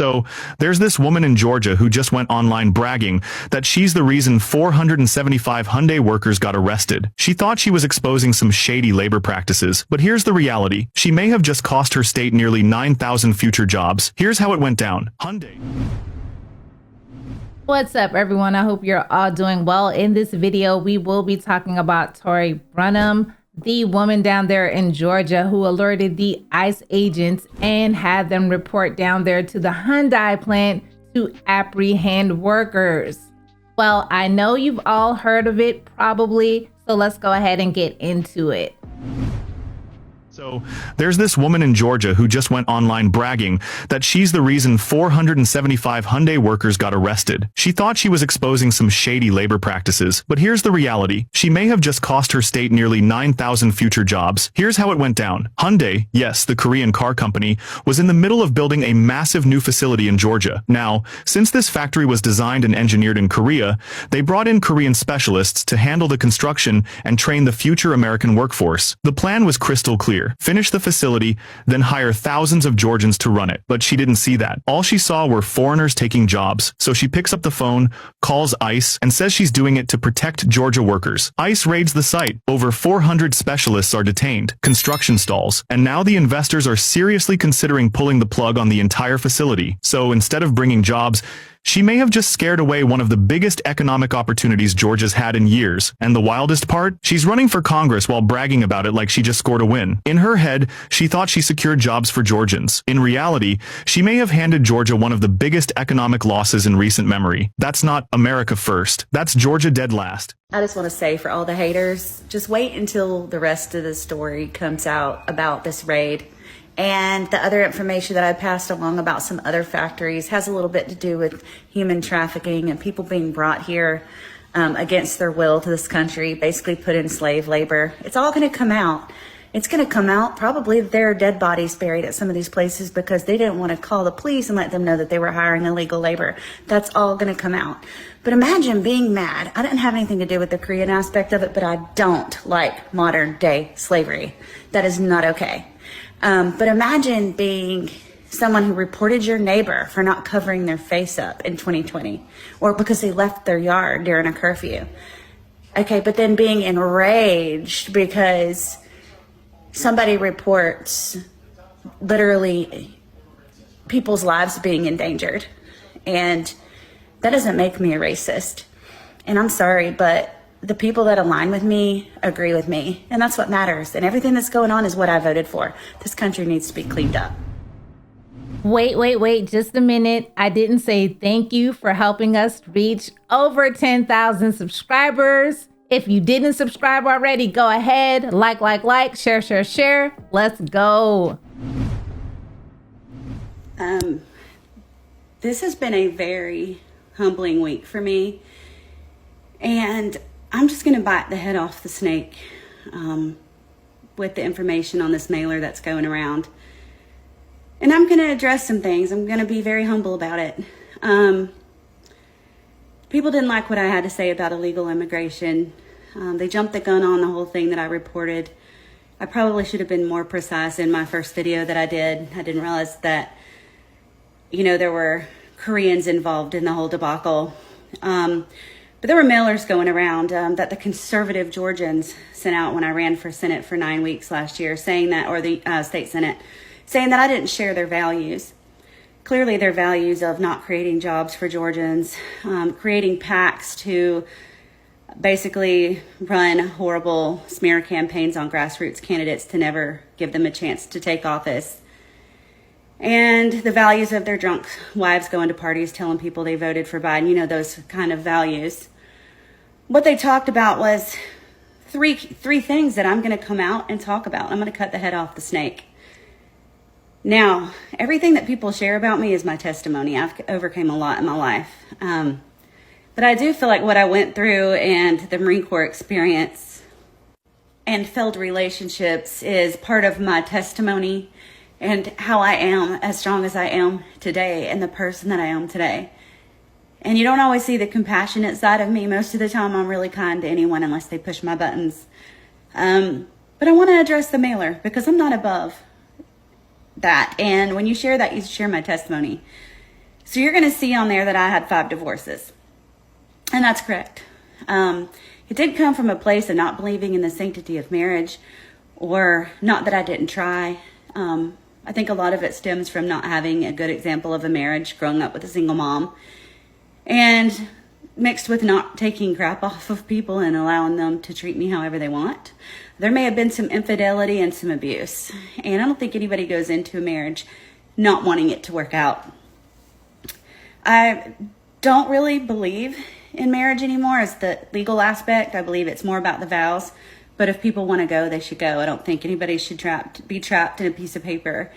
So, there's this woman in Georgia who just went online bragging that she's the reason 475 Hyundai workers got arrested. She thought she was exposing some shady labor practices, but here's the reality. She may have just cost her state nearly 9,000 future jobs. Here's how it went down. Hyundai. What's up, everyone? I hope you're all doing well. In this video, we will be talking about Tori Brunham, the woman down there in Georgia who alerted the ICE agents and had them report down there to the Hyundai plant to apprehend workers. Well, I know you've all heard of it probably, so let's go ahead and get into it. So, there's this woman in Georgia who just went online bragging that she's the reason 475 Hyundai workers got arrested. She thought she was exposing some shady labor practices, but here's the reality. She may have just cost her state nearly 9,000 future jobs. Here's how it went down. Hyundai, yes, the Korean car company, was in the middle of building a massive new facility in Georgia. Now, since this factory was designed and engineered in Korea, they brought in Korean specialists to handle the construction and train the future American workforce. The plan was crystal clear. Finish the facility, then hire thousands of Georgians to run it. But she didn't see that. All she saw were foreigners taking jobs. So she picks up the phone, calls ICE, and says she's doing it to protect Georgia workers. ICE raids the site. Over 400 specialists are detained, construction stalls, and now the investors are seriously considering pulling the plug on the entire facility. So instead of bringing jobs, she may have just scared away one of the biggest economic opportunities Georgia's had in years. And the wildest part? She's running for Congress while bragging about it like she just scored a win. In her head, she thought she secured jobs for Georgians. In reality, she may have handed Georgia one of the biggest economic losses in recent memory. That's not America first. That's Georgia dead last. I just want to say, for all the haters, just wait until the rest of the story comes out about this raid. And the other information that I passed along about some other factories has a little bit to do with human trafficking and people being brought here against their will to this country, basically put in slave labor. It's all going to come out. It's going to come out probably there are dead bodies buried at some of these places because they didn't want to call the police and let them know that they were hiring illegal labor. That's all going to come out. But imagine being mad. I didn't have anything to do with the Korean aspect of it, but I don't like modern day slavery. That is not okay. But imagine being someone who reported your neighbor for not covering their face up in 2020 or because they left their yard during a curfew. Okay, but then being enraged because somebody reports literally people's lives being endangered. And that doesn't make me a racist. And I'm sorry, but the people that align with me agree with me, and that's what matters. And everything that's going on is what I voted for. This country needs to be cleaned up. Wait, just a minute. I didn't say thank you for helping us reach over 10,000 subscribers. If you didn't subscribe already, go ahead, like, share. Let's go. This has been a very humbling week for me, and I'm just going to bite the head off the snake with the information on this mailer that's going around. And I'm going to address some things. I'm going to be very humble about it. People didn't like what I had to say about illegal immigration. They jumped the gun on the whole thing that I reported. I probably should have been more precise in my first video that I did. I didn't realize that, there were Koreans involved in the whole debacle. But there were mailers going around that the conservative Georgians sent out when I ran for Senate for 9 weeks last year, saying that, or the state Senate, saying that I didn't share their values. Clearly their values of not creating jobs for Georgians, creating PACs to basically run horrible smear campaigns on grassroots candidates to never give them a chance to take office. And the values of their drunk wives going to parties telling people they voted for Biden, those kind of values. What they talked about was three things that I'm going to come out and talk about. I'm going to cut the head off the snake. Now, everything that people share about me is my testimony. I've overcame a lot in my life. But I do feel like what I went through and the Marine Corps experience and failed relationships is part of my testimony and how I am as strong as I am today and the person that I am today. And you don't always see the compassionate side of me. Most of the time, I'm really kind to anyone unless they push my buttons. But I want to address the mailer because I'm not above that. And when you share that, you share my testimony. So you're going to see on there that I had 5 divorces. And that's correct. It did come from a place of not believing in the sanctity of marriage, or not that I didn't try. I think a lot of it stems from not having a good example of a marriage, growing up with a single mom, and mixed with not taking crap off of people and allowing them to treat me however they want. There may have been some infidelity and some abuse. And I don't think anybody goes into a marriage not wanting it to work out. I don't really believe in marriage anymore as the legal aspect. I believe it's more about the vows. But if people want to go, they should go. I don't think anybody should be trapped in a piece of paper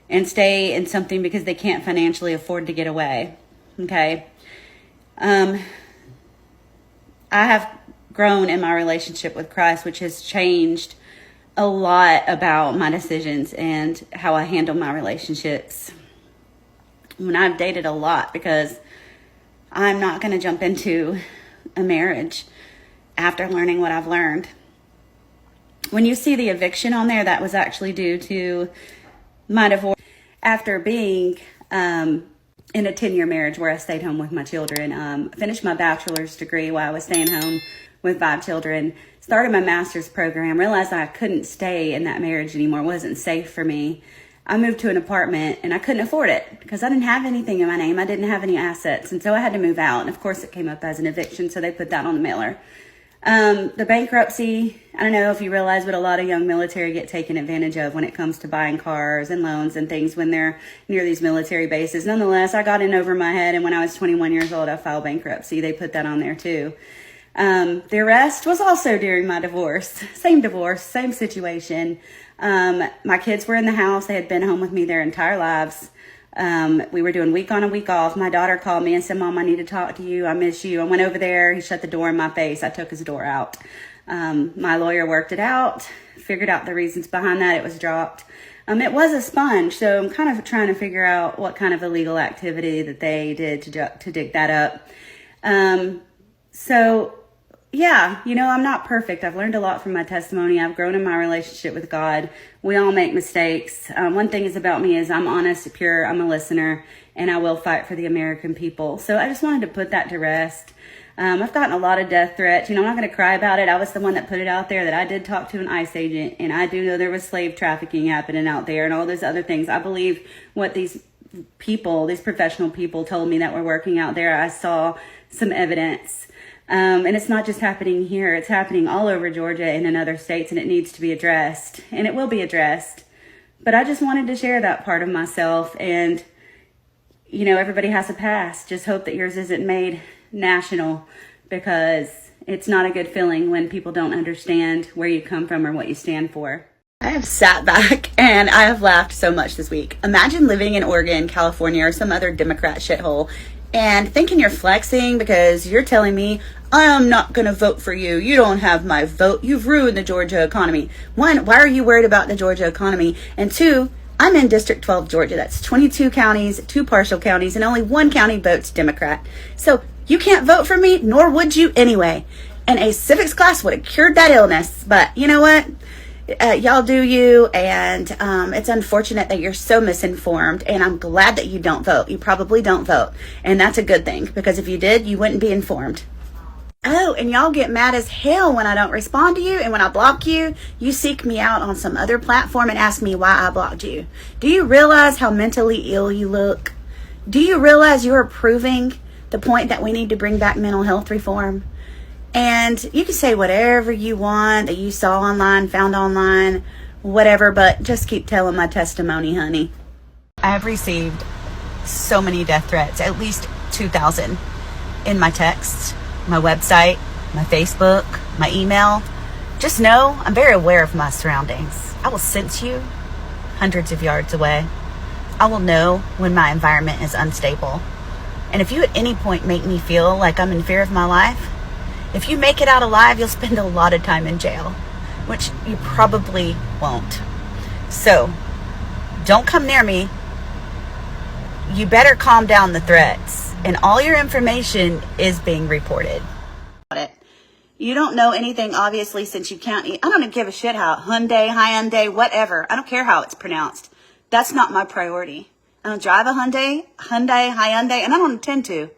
and stay in something because they can't financially afford to get away. Okay? I have grown in my relationship with Christ, which has changed a lot about my decisions and how I handle my relationships. When I've dated a lot, because I'm not going to jump into a marriage after learning what I've learned. When you see the eviction on there, that was actually due to my divorce after being in a 10-year marriage where I stayed home with my children. Finished my bachelor's degree while I was staying home with 5 children. Started my master's program. Realized I couldn't stay in that marriage anymore. It wasn't safe for me. I moved to an apartment and I couldn't afford it because I didn't have anything in my name. I didn't have any assets. And so I had to move out. And of course it came up as an eviction. So they put that on the mailer. The bankruptcy, I don't know if you realize, but a lot of young military get taken advantage of when it comes to buying cars and loans and things when they're near these military bases. Nonetheless, I got in over my head. And when I was 21 years old, I filed bankruptcy. They put that on there too. The arrest was also during my divorce, same situation. My kids were in the house. They had been home with me their entire lives. We were doing week on and week off. My daughter called me and said, "Mom, I need to talk to you. I miss you." I went over there. He shut the door in my face. I took his door out. My lawyer worked it out, figured out the reasons behind that. It was dropped. It was a sponge. So I'm kind of trying to figure out what kind of illegal activity that they did to dig that up. So yeah, I'm not perfect. I've learned a lot from my testimony. I've grown in my relationship with God. We all make mistakes. One thing is about me is I'm honest, pure, I'm a listener, and I will fight for the American people. So I just wanted to put that to rest. I've gotten a lot of death threats. I'm not going to cry about it. I was the one that put it out there that I did talk to an ICE agent, and I do know there was slave trafficking happening out there and all those other things. I believe what these people, these professional people told me that were working out there. I saw some evidence. And it's not just happening here. It's happening all over Georgia and in other states, and it needs to be addressed. And it will be addressed. But I just wanted to share that part of myself. And, everybody has a past. Just hope that yours isn't made national, because it's not a good feeling when people don't understand where you come from or what you stand for. I have sat back and I have laughed so much this week. Imagine living in Oregon, California, or some other Democrat shithole and thinking you're flexing because you're telling me, "I am not going to vote for you. You don't have my vote. You've ruined the Georgia economy." 1, why are you worried about the Georgia economy? And 2, I'm in District 12, Georgia. That's 22 counties, 2 partial counties, and only 1 county votes Democrat. So you can't vote for me, nor would you anyway. And a civics class would have cured that illness. But you know what? Y'all do you, and it's unfortunate that you're so misinformed, and I'm glad that you don't vote. You probably don't vote, and that's a good thing, because if you did, you wouldn't be informed. Oh, and y'all get mad as hell when I don't respond to you, and when I block you, you seek me out on some other platform and ask me why I blocked you. Do you realize how mentally ill you look? Do you realize you're proving the point that we need to bring back mental health reform? And you can say whatever you want that you saw online, found online, whatever, but just keep telling my testimony, honey. I have received so many death threats, at least 2,000 in my texts, my website, my Facebook, my email. Just know I'm very aware of my surroundings. I will sense you hundreds of yards away. I will know when my environment is unstable. And if you at any point make me feel like I'm in fear of my life, if you make it out alive, you'll spend a lot of time in jail, which you probably won't. So, don't come near me. You better calm down the threats, and all your information is being reported. You don't know anything, obviously, since you can't I don't give a shit how Hyundai, whatever. I don't care how it's pronounced. That's not my priority. I don't drive a Hyundai, and I don't intend to.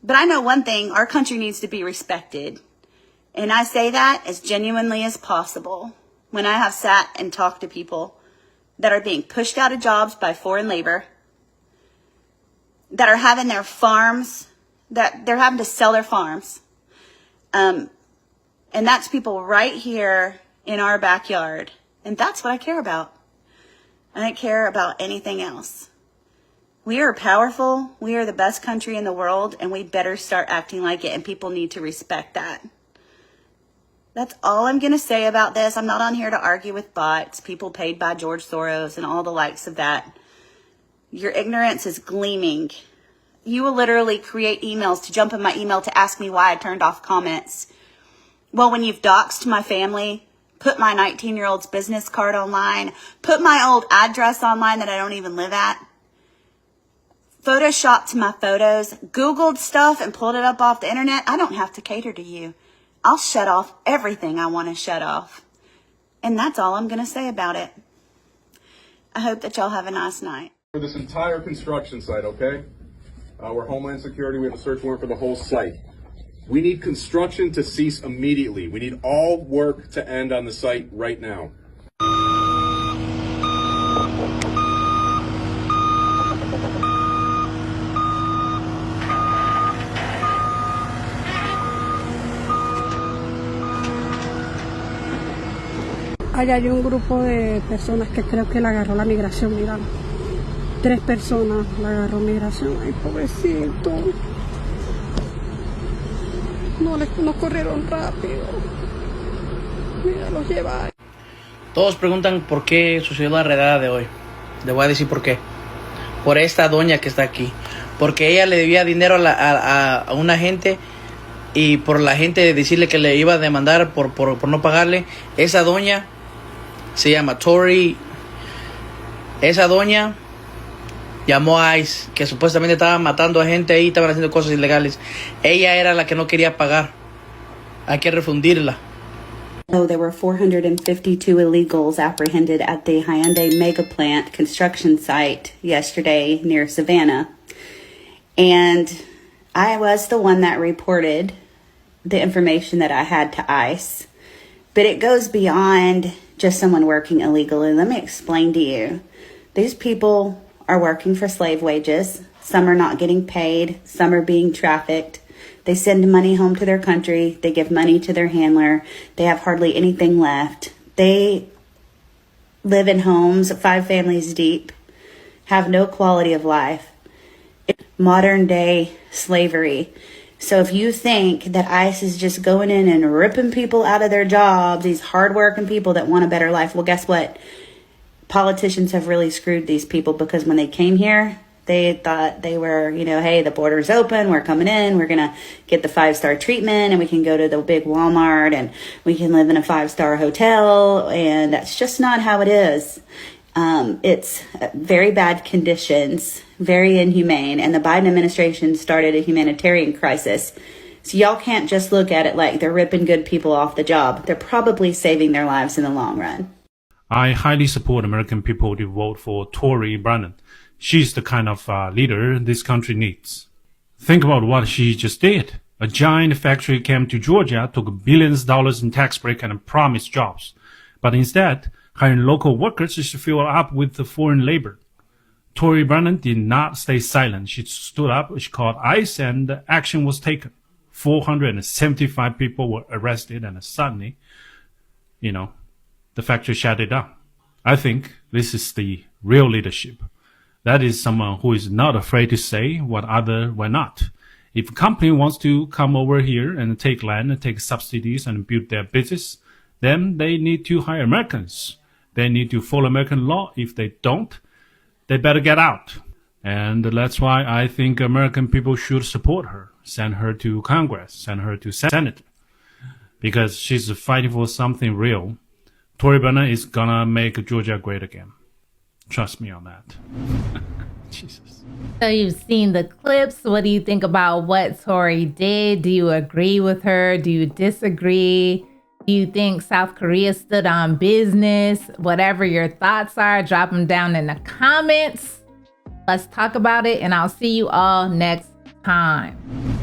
But I know one thing, our country needs to be respected. And I say that as genuinely as possible when I have sat and talked to people that are being pushed out of jobs by foreign labor, that are having their farms, that they're having to sell their farms. And that's people right here in our backyard. And that's what I care about. I don't care about anything else. We are powerful. We are the best country in the world, and we better start acting like it, and people need to respect that. That's all I'm going to say about this. I'm not on here to argue with bots, people paid by George Soros and all the likes of that. Your ignorance is gleaming. You will literally create emails to jump in my email to ask me why I turned off comments. Well, when you've doxed my family, put my 19-year-old's business card online, put my old address online that I don't even live at, photoshopped my photos, Googled stuff and pulled it up off the internet, I don't have to cater to you. I'll shut off everything I want to shut off. And that's all I'm going to say about it. I hope that y'all have a nice night. For this entire construction site, okay? We're Homeland Security. We have a search warrant for the whole site. We need construction to cease immediately. We need all work to end on the site right now. Allá hay un grupo de personas que creo que la agarró la migración, mira. 3 personas la agarró migración. Ay, pobrecito. No corrieron rápido. Mira, los lleva. Todos preguntan por qué sucedió la redada de hoy. Le voy a decir por qué. Por esta doña que está aquí. Porque ella le debía dinero a una gente, y por la gente decirle que le iba a demandar por no pagarle. Esa doña se llama Tori. Esa doña llamó a ICE, que supuestamente estaban matando a gente ahí, estaban haciendo cosas ilegales. Ella era la que no quería pagar. Hay que refundirla. Oh, there were 452 illegals apprehended at the Hyundai mega plant construction site yesterday near Savannah. And I was the one that reported the information that I had to ICE. But it goes beyond just someone working illegally. Let me explain to you. These people are working for slave wages. Some are not getting paid. Some are being trafficked. They send money home to their country. They give money to their handler. They have hardly anything left. They live in homes 5 families deep, have no quality of life. It's modern day slavery. So if you think that ICE is just going in and ripping people out of their jobs, these hardworking people that want a better life, well, guess what? Politicians have really screwed these people, because when they came here, they thought they were, hey, the border's open, we're coming in, we're going to get the 5-star treatment, and we can go to the big Walmart, and we can live in a 5-star hotel, and that's just not how it is. It's very bad conditions, very inhumane, and the Biden administration started a humanitarian crisis. So y'all can't just look at it like they're ripping good people off the job. They're probably saving their lives in the long run. I highly support American people to vote for Tori Brunham. She's the kind of leader this country needs. Think about what she just did. A giant factory came to Georgia, took billions of dollars in tax break and promised jobs. But instead, hiring local workers to fill up with the foreign labor. Tori Brunham did not stay silent. She stood up, she called ICE, and action was taken. 475 people were arrested, and suddenly, the factory shut it down. I think this is the real leadership. That is someone who is not afraid to say what others were not. If a company wants to come over here and take land and take subsidies and build their business, then they need to hire Americans. They need to follow American law. If they don't, they better get out. And that's why I think American people should support her, send her to Congress, send her to Senate, because she's fighting for something real. Tori Brunham is gonna make Georgia great again. Trust me on that. Jesus. So you've seen the clips. What do you think about what Tori did? Do you agree with her? Do you disagree? Do you think South Korea stood on business? Whatever your thoughts are, drop them down in the comments. Let's talk about it, and I'll see you all next time.